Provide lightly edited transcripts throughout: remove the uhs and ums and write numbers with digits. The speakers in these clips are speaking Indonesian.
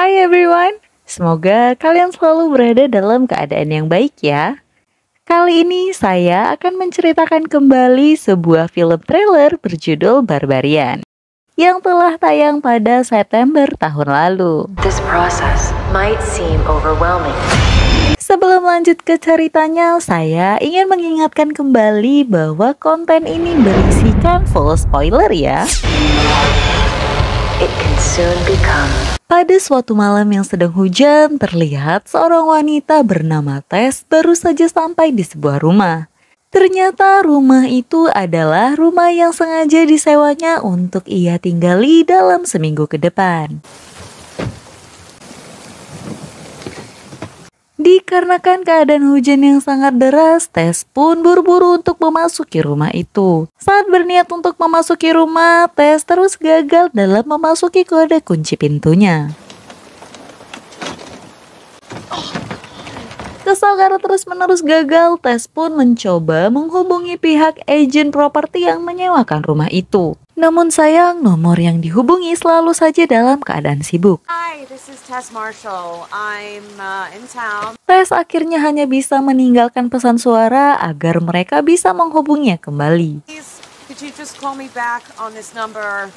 Hai everyone, semoga kalian selalu berada dalam keadaan yang baik ya. Kali ini saya akan menceritakan kembali sebuah film trailer berjudul Barbarian yang telah tayang pada September tahun lalu. This process might seem overwhelming. Sebelum lanjut ke ceritanya, saya ingin mengingatkan kembali bahwa konten ini berisikan full spoiler ya. It can soon become. Pada suatu malam yang sedang hujan, terlihat seorang wanita bernama Tess baru saja sampai di sebuah rumah. Ternyata rumah itu adalah rumah yang sengaja disewanya untuk ia tinggali dalam seminggu ke depan. Dikarenakan keadaan hujan yang sangat deras, Tess pun buru-buru untuk memasuki rumah itu. Saat berniat untuk memasuki rumah, Tess terus gagal dalam memasuki kode kunci pintunya. Kesal karena terus-menerus gagal, Tess pun mencoba menghubungi pihak agen properti yang menyewakan rumah itu. Namun sayang, nomor yang dihubungi selalu saja dalam keadaan sibuk. Hi, this is Tess Marshall. I'm in town. Tess akhirnya hanya bisa meninggalkan pesan suara agar mereka bisa menghubunginya kembali. Please, could you just call me back on this number?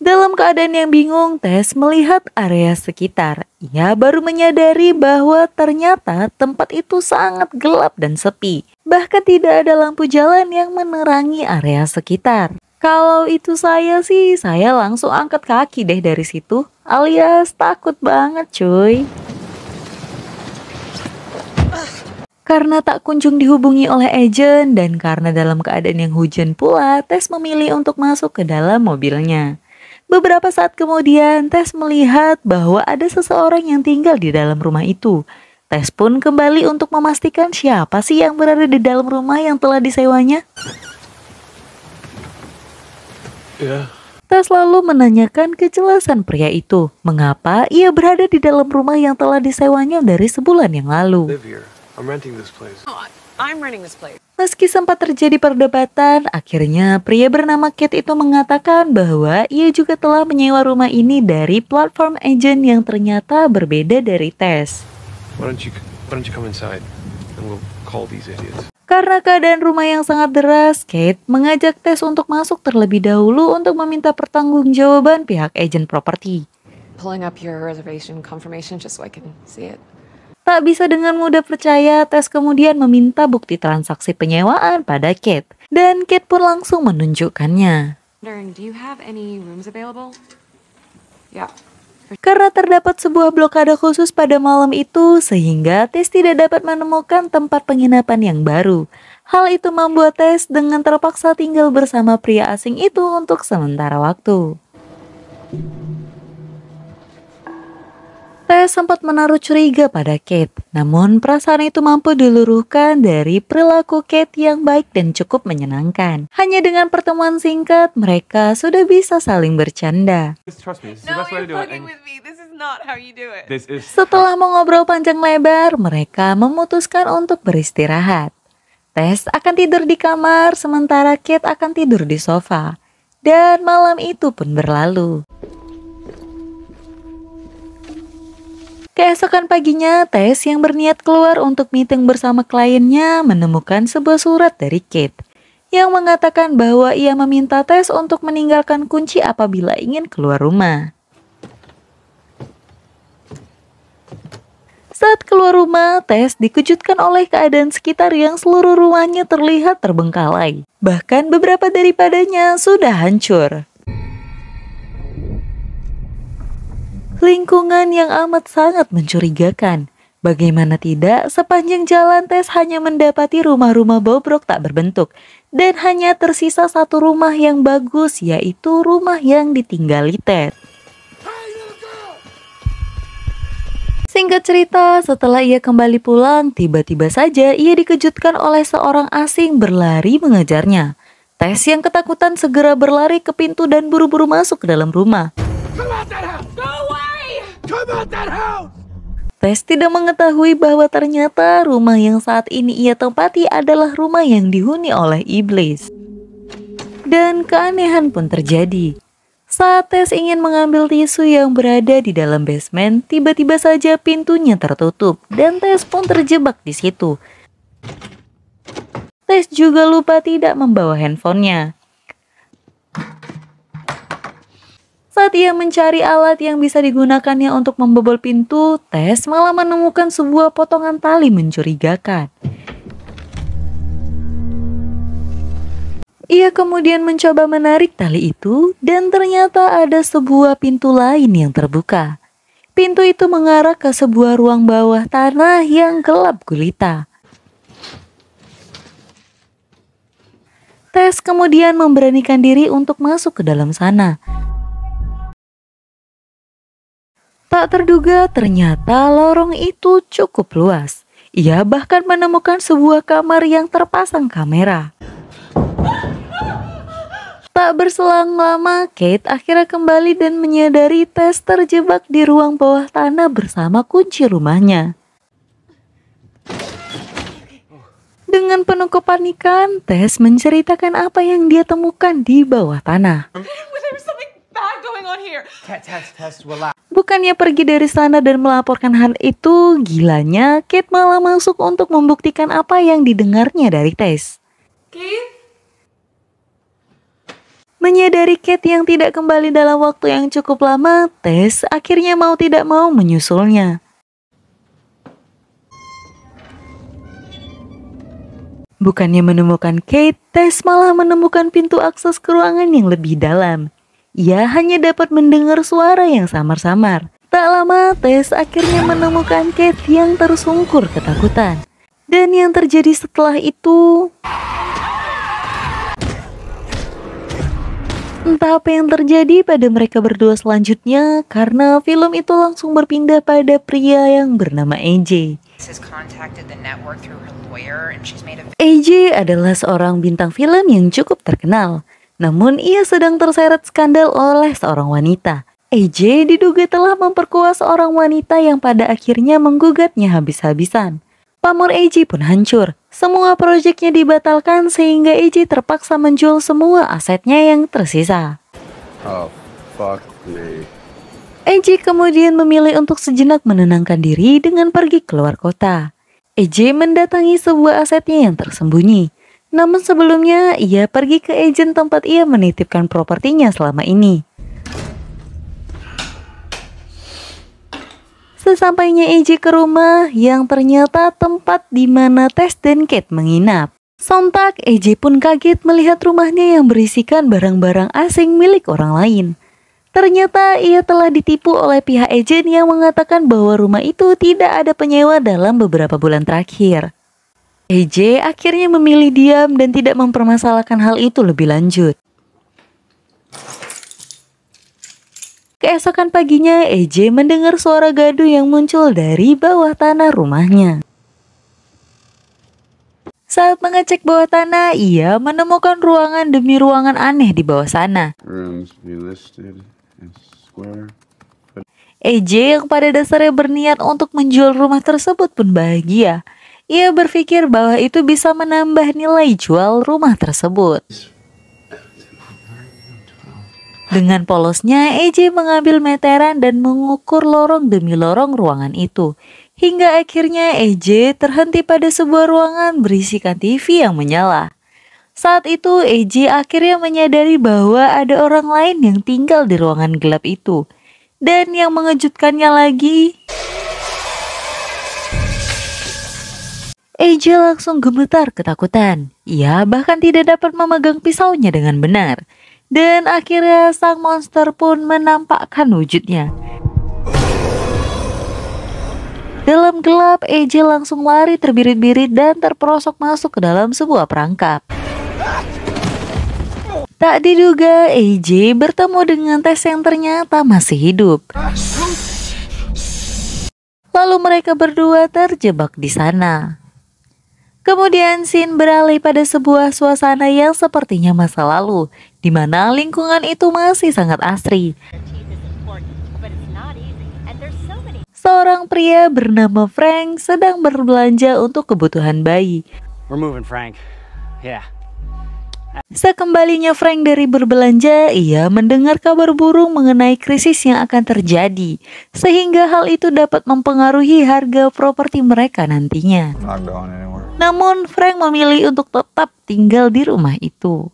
Dalam keadaan yang bingung, Tess melihat area sekitar. Ia baru menyadari bahwa ternyata tempat itu sangat gelap dan sepi. Bahkan tidak ada lampu jalan yang menerangi area sekitar. Kalau itu saya sih, saya langsung angkat kaki deh dari situ. Alias takut banget cuy. Karena tak kunjung dihubungi oleh agen dan karena dalam keadaan yang hujan pula, Tess memilih untuk masuk ke dalam mobilnya. Beberapa saat kemudian, Tess melihat bahwa ada seseorang yang tinggal di dalam rumah itu. Tess pun kembali untuk memastikan siapa sih yang berada di dalam rumah yang telah disewanya. Tess lalu menanyakan kejelasan pria itu, mengapa ia berada di dalam rumah yang telah disewanya dari sebulan yang lalu. I'm renting this place. Meski sempat terjadi perdebatan, akhirnya pria bernama Kate itu mengatakan bahwa ia juga telah menyewa rumah ini dari platform agen yang ternyata berbeda dari Tess. Why don't you come inside and we'll call these idiots. Karena keadaan rumah yang sangat deras, Kate mengajak Tess untuk masuk terlebih dahulu untuk meminta pertanggungjawaban pihak agen properti. Pulling up your reservation confirmation just so I can see it. Tak bisa dengan mudah percaya, Tess kemudian meminta bukti transaksi penyewaan pada Kate. Dan Kate pun langsung menunjukkannya. Wondering, do you have any rooms available? Yeah. Karena terdapat sebuah blokade khusus pada malam itu, sehingga Tess tidak dapat menemukan tempat penginapan yang baru. Hal itu membuat Tess dengan terpaksa tinggal bersama pria asing itu untuk sementara waktu. Tess sempat menaruh curiga pada Kate, namun perasaan itu mampu diluruhkan dari perilaku Kate yang baik dan cukup menyenangkan. Hanya dengan pertemuan singkat, mereka sudah bisa saling bercanda. Trust me, this is the No, best way to you're do it. fucking with me. This is not how you do it. This is Setelah mengobrol panjang lebar, mereka memutuskan untuk beristirahat. Tess akan tidur di kamar, sementara Kate akan tidur di sofa. Dan malam itu pun berlalu. Keesokan paginya, Tess yang berniat keluar untuk meeting bersama kliennya menemukan sebuah surat dari Kate yang mengatakan bahwa ia meminta Tess untuk meninggalkan kunci apabila ingin keluar rumah. Saat keluar rumah, Tess dikejutkan oleh keadaan sekitar yang seluruh rumahnya terlihat terbengkalai. Bahkan beberapa daripadanya sudah hancur. Lingkungan yang amat sangat mencurigakan. Bagaimana tidak, sepanjang jalan Tess hanya mendapati rumah-rumah bobrok tak berbentuk. Dan hanya tersisa satu rumah yang bagus, yaitu rumah yang ditinggali Tess. Singkat cerita, setelah ia kembali pulang, tiba-tiba saja ia dikejutkan oleh seorang asing berlari mengejarnya. Tess yang ketakutan segera berlari ke pintu dan buru-buru masuk ke dalam rumah. Tess tidak mengetahui bahwa ternyata rumah yang saat ini ia tempati adalah rumah yang dihuni oleh iblis. Dan keanehan pun terjadi. Saat Tess ingin mengambil tisu yang berada di dalam basement, tiba-tiba saja pintunya tertutup dan Tess pun terjebak di situ. Tess juga lupa tidak membawa handphonenya. Saat ia mencari alat yang bisa digunakannya untuk membobol pintu, Tess malah menemukan sebuah potongan tali mencurigakan. Ia kemudian mencoba menarik tali itu dan ternyata ada sebuah pintu lain yang terbuka. Pintu itu mengarah ke sebuah ruang bawah tanah yang gelap gulita. Tess kemudian memberanikan diri untuk masuk ke dalam sana. Tak terduga ternyata lorong itu cukup luas. Ia bahkan menemukan sebuah kamar yang terpasang kamera. Tak berselang lama, Kate akhirnya kembali dan menyadari Tess terjebak di ruang bawah tanah bersama kunci rumahnya. Dengan penuh kepanikan, Tess menceritakan apa yang dia temukan di bawah tanah. There's something bad going on here. Tess, relax. Bukannya pergi dari sana dan melaporkan hal itu, gilanya Kate malah masuk untuk membuktikan apa yang didengarnya dari Tess. Keith? Menyadari Kate yang tidak kembali dalam waktu yang cukup lama, Tess akhirnya mau tidak mau menyusulnya. Bukannya menemukan Kate, Tess malah menemukan pintu akses ke ruangan yang lebih dalam. Ia hanya dapat mendengar suara yang samar-samar. Tak lama, Tess akhirnya menemukan Kate yang tersungkur ketakutan. Dan yang terjadi setelah itu... Entah apa yang terjadi pada mereka berdua selanjutnya, karena film itu langsung berpindah pada pria yang bernama AJ. AJ adalah seorang bintang film yang cukup terkenal, namun ia sedang terseret skandal oleh seorang wanita. AJ diduga telah memperkosa seorang wanita yang pada akhirnya menggugatnya habis-habisan. Pamor AJ pun hancur. Semua proyeknya dibatalkan sehingga AJ terpaksa menjual semua asetnya yang tersisa. Oh, fuck me. AJ kemudian memilih untuk sejenak menenangkan diri dengan pergi keluar kota. AJ mendatangi sebuah asetnya yang tersembunyi. Namun sebelumnya, ia pergi ke agen tempat ia menitipkan propertinya selama ini. Sesampainya AJ ke rumah yang ternyata tempat di mana Tess dan Kate menginap. Sontak AJ pun kaget melihat rumahnya yang berisikan barang-barang asing milik orang lain. Ternyata ia telah ditipu oleh pihak agen yang mengatakan bahwa rumah itu tidak ada penyewa dalam beberapa bulan terakhir. AJ akhirnya memilih diam dan tidak mempermasalahkan hal itu lebih lanjut. Keesokan paginya, AJ mendengar suara gaduh yang muncul dari bawah tanah rumahnya. Saat mengecek bawah tanah, ia menemukan ruangan demi ruangan aneh di bawah sana. AJ yang pada dasarnya berniat untuk menjual rumah tersebut pun bahagia. Ia berpikir bahwa itu bisa menambah nilai jual rumah tersebut. Dengan polosnya, AJ mengambil meteran dan mengukur lorong demi lorong ruangan itu. Hingga akhirnya AJ terhenti pada sebuah ruangan berisikan TV yang menyala. Saat itu AJ akhirnya menyadari bahwa ada orang lain yang tinggal di ruangan gelap itu. Dan yang mengejutkannya lagi, AJ langsung gemetar ketakutan. Ia bahkan tidak dapat memegang pisaunya dengan benar. Dan akhirnya sang monster pun menampakkan wujudnya. Dalam gelap, AJ langsung lari terbirit-birit dan terperosok masuk ke dalam sebuah perangkap. Tak diduga, AJ bertemu dengan Tess yang ternyata masih hidup. Lalu mereka berdua terjebak di sana. Kemudian scene beralih pada sebuah suasana yang sepertinya masa lalu, di mana lingkungan itu masih sangat asri. Seorang pria bernama Frank sedang berbelanja untuk kebutuhan bayi. We're moving, Frank. Yeah. Sekembalinya Frank dari berbelanja, ia mendengar kabar burung mengenai krisis yang akan terjadi, sehingga hal itu dapat mempengaruhi harga properti mereka nantinya. Not going anywhere. Namun Frank memilih untuk tetap tinggal di rumah itu.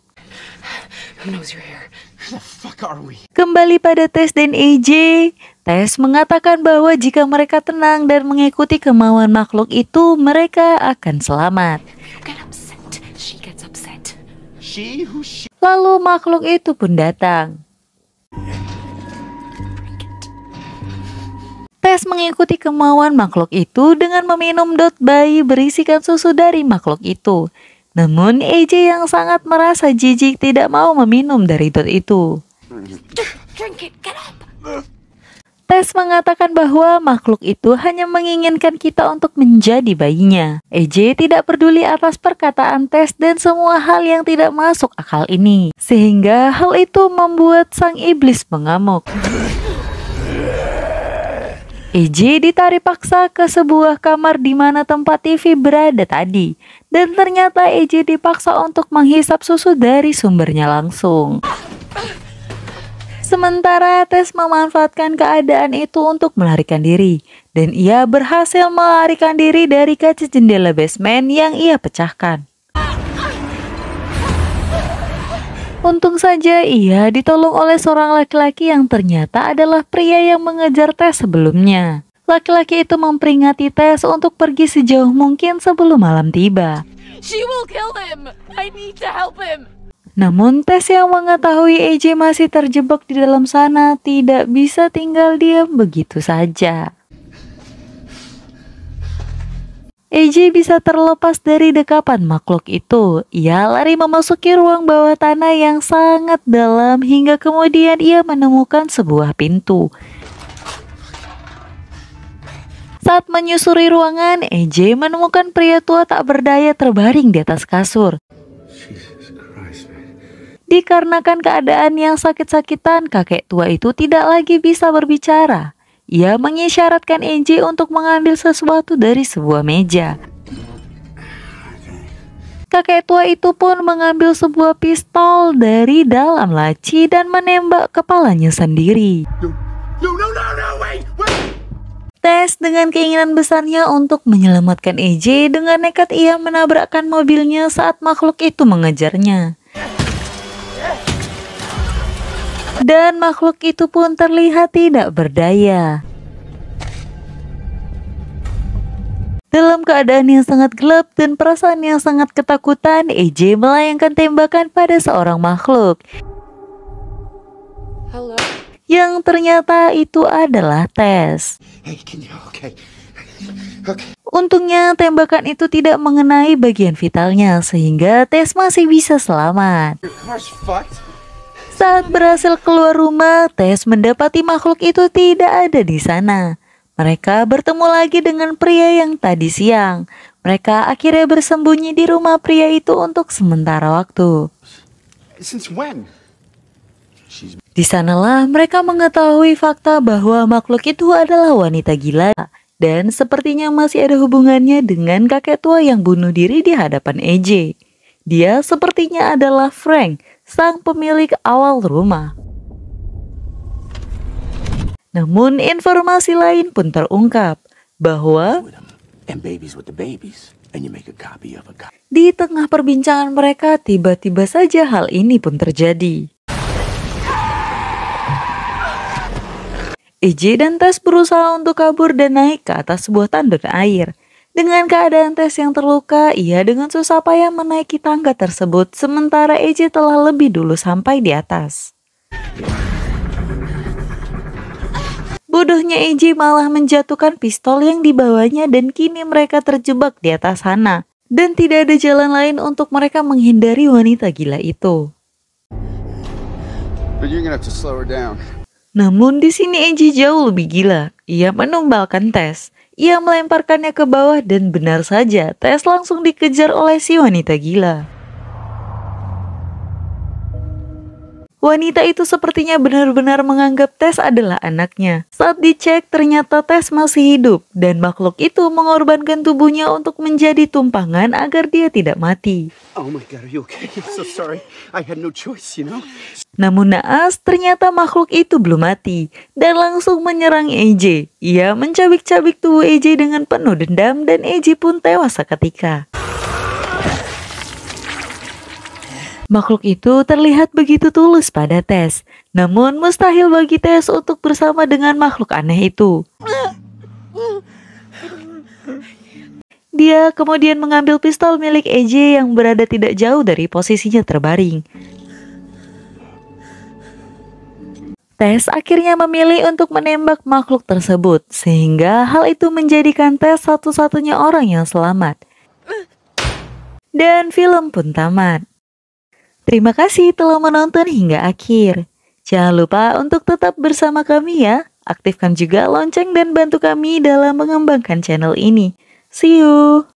Who knows your hair? Who the fuck are we? Kembali pada Tess dan AJ, Tess mengatakan bahwa jika mereka tenang dan mengikuti kemauan makhluk itu, mereka akan selamat. You get upset. She gets upset. She? Who's she? Lalu makhluk itu pun datang. Tess mengikuti kemauan makhluk itu dengan meminum dot bayi berisikan susu dari makhluk itu. Namun AJ yang sangat merasa jijik tidak mau meminum dari dot itu. Drink it. Get up. Tess mengatakan bahwa makhluk itu hanya menginginkan kita untuk menjadi bayinya. AJ tidak peduli atas perkataan Tess dan semua hal yang tidak masuk akal ini. Sehingga hal itu membuat sang iblis mengamuk. AJ ditarik paksa ke sebuah kamar di mana tempat TV berada tadi. Dan ternyata AJ dipaksa untuk menghisap susu dari sumbernya langsung. Sementara Tess memanfaatkan keadaan itu untuk melarikan diri. Dan ia berhasil melarikan diri dari kaca jendela basement yang ia pecahkan. Untung saja ia ditolong oleh seorang laki-laki yang ternyata adalah pria yang mengejar Tess sebelumnya. Laki-laki itu memperingati Tess untuk pergi sejauh mungkin sebelum malam tiba. She will kill him. I need to help him. Namun Tess yang mengetahui AJ masih terjebak di dalam sana tidak bisa tinggal diam begitu saja. AJ bisa terlepas dari dekapan makhluk itu. Ia lari memasuki ruang bawah tanah yang sangat dalam hingga kemudian ia menemukan sebuah pintu. Saat menyusuri ruangan, AJ menemukan pria tua tak berdaya terbaring di atas kasur. Dikarenakan keadaan yang sakit-sakitan, kakek tua itu tidak lagi bisa berbicara. Ia mengisyaratkan AJ untuk mengambil sesuatu dari sebuah meja. Kakek tua itu pun mengambil sebuah pistol dari dalam laci dan menembak kepalanya sendiri. No, wait! Tess dengan keinginan besarnya untuk menyelamatkan AJ, dengan nekat ia menabrakkan mobilnya saat makhluk itu mengejarnya. Dan makhluk itu pun terlihat tidak berdaya. Dalam keadaan yang sangat gelap dan perasaan yang sangat ketakutan, AJ melayangkan tembakan pada seorang makhluk. Hello. Yang ternyata itu adalah Tess. Hey, can you? Okay. Untungnya tembakan itu tidak mengenai bagian vitalnya sehingga Tess masih bisa selamat. Your car's fucked. Saat berhasil keluar rumah, Tess mendapati makhluk itu tidak ada di sana. Mereka bertemu lagi dengan pria yang tadi siang. Mereka akhirnya bersembunyi di rumah pria itu untuk sementara waktu. Since when? Di sanalah mereka mengetahui fakta bahwa makhluk itu adalah wanita gila. Dan sepertinya masih ada hubungannya dengan kakek tua yang bunuh diri di hadapan AJ. Dia sepertinya adalah Frank, sang pemilik awal rumah. Namun informasi lain pun terungkap bahwa di tengah perbincangan mereka tiba-tiba saja hal ini pun terjadi. AJ dan Tess berusaha untuk kabur dan naik ke atas sebuah tandon air. Dengan keadaan Tess yang terluka, ia dengan susah payah menaiki tangga tersebut, sementara AJ telah lebih dulu sampai di atas. Bodohnya AJ malah menjatuhkan pistol yang dibawanya dan kini mereka terjebak di atas sana. Dan tidak ada jalan lain untuk mereka menghindari wanita gila itu. But you're gonna have to slow her down. Namun di sini AJ jauh lebih gila. Ia menumbalkan Tess. Ia melemparkannya ke bawah dan benar saja Tess langsung dikejar oleh si wanita gila. Wanita itu sepertinya benar-benar menganggap Tess adalah anaknya. Saat dicek, ternyata Tess masih hidup dan makhluk itu mengorbankan tubuhnya untuk menjadi tumpangan agar dia tidak mati. Oh my god, are you okay? I'm so sorry. I had no choice, you know? Namun naas, ternyata makhluk itu belum mati dan langsung menyerang AJ. Ia mencabik-cabik tubuh AJ dengan penuh dendam dan AJ pun tewas seketika. Makhluk itu terlihat begitu tulus pada Tess, namun mustahil bagi Tess untuk bersama dengan makhluk aneh itu. Dia kemudian mengambil pistol milik AJ yang berada tidak jauh dari posisinya terbaring. Tess akhirnya memilih untuk menembak makhluk tersebut, sehingga hal itu menjadikan Tess satu-satunya orang yang selamat. Dan film pun tamat. Terima kasih telah menonton hingga akhir. Jangan lupa untuk tetap bersama kami ya. Aktifkan juga lonceng dan bantu kami dalam mengembangkan channel ini. See you!